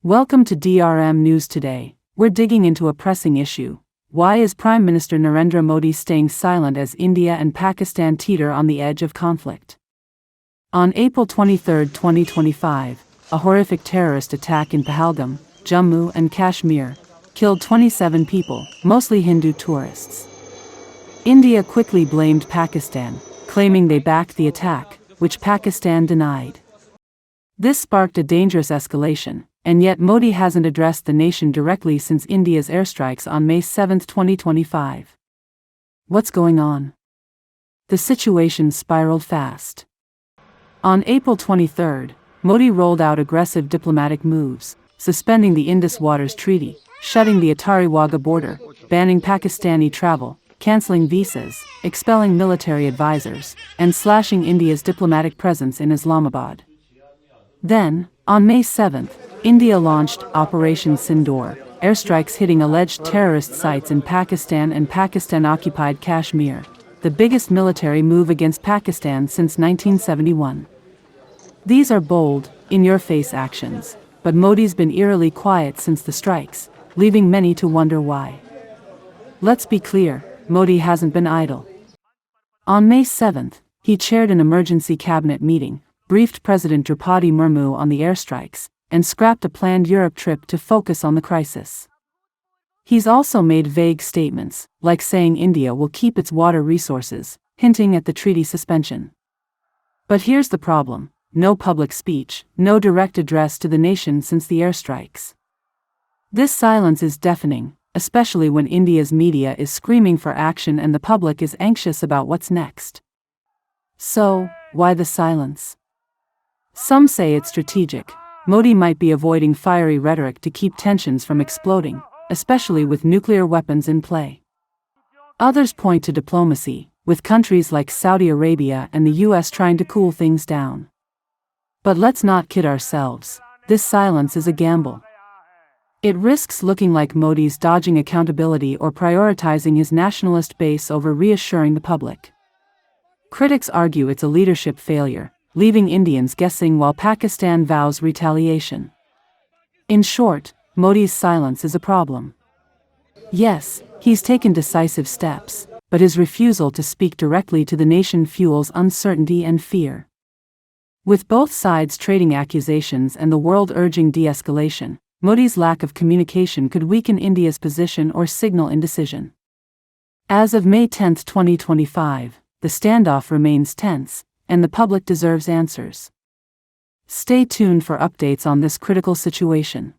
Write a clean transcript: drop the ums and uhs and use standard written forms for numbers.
Welcome to DRM News Today. We're digging into a pressing issue. Why is Prime Minister Narendra Modi staying silent as India and Pakistan teeter on the edge of conflict? On April 23, 2025, a horrific terrorist attack in Pahalgam, Jammu and Kashmir, killed 27 people, mostly Hindu tourists. India quickly blamed Pakistan, claiming they backed the attack, which Pakistan denied. This sparked a dangerous escalation, and yet Modi hasn't addressed the nation directly since India's airstrikes on May 7, 2025. What's going on? The situation spiraled fast. On April 23, Modi rolled out aggressive diplomatic moves, suspending the Indus Waters Treaty, shutting the Attari-Wagah border, banning Pakistani travel, cancelling visas, expelling military advisors, and slashing India's diplomatic presence in Islamabad. Then, on May 7, India launched Operation Sindoor, airstrikes hitting alleged terrorist sites in Pakistan and Pakistan-occupied Kashmir, the biggest military move against Pakistan since 1971. These are bold, in-your-face actions, but Modi's been eerily quiet since the strikes, leaving many to wonder why. Let's be clear, Modi hasn't been idle. On May 7, he chaired an emergency cabinet meeting, briefed President Draupadi Murmu on the airstrikes, and scrapped a planned Europe trip to focus on the crisis. He's also made vague statements, like saying India will keep its water resources, hinting at the treaty suspension. But here's the problem: no public speech, no direct address to the nation since the airstrikes. This silence is deafening, especially when India's media is screaming for action and the public is anxious about what's next. So, why the silence? Some say it's strategic. Modi might be avoiding fiery rhetoric to keep tensions from exploding, especially with nuclear weapons in play. Others point to diplomacy, with countries like Saudi Arabia and the US trying to cool things down. But let's not kid ourselves, this silence is a gamble. It risks looking like Modi's dodging accountability or prioritizing his nationalist base over reassuring the public. Critics argue it's a leadership failure, leaving Indians guessing while Pakistan vows retaliation. In short, Modi's silence is a problem. Yes, he's taken decisive steps, but his refusal to speak directly to the nation fuels uncertainty and fear. With both sides trading accusations and the world urging de-escalation, Modi's lack of communication could weaken India's position or signal indecision. As of May 10, 2025, the standoff remains tense, and the public deserves answers. Stay tuned for updates on this critical situation.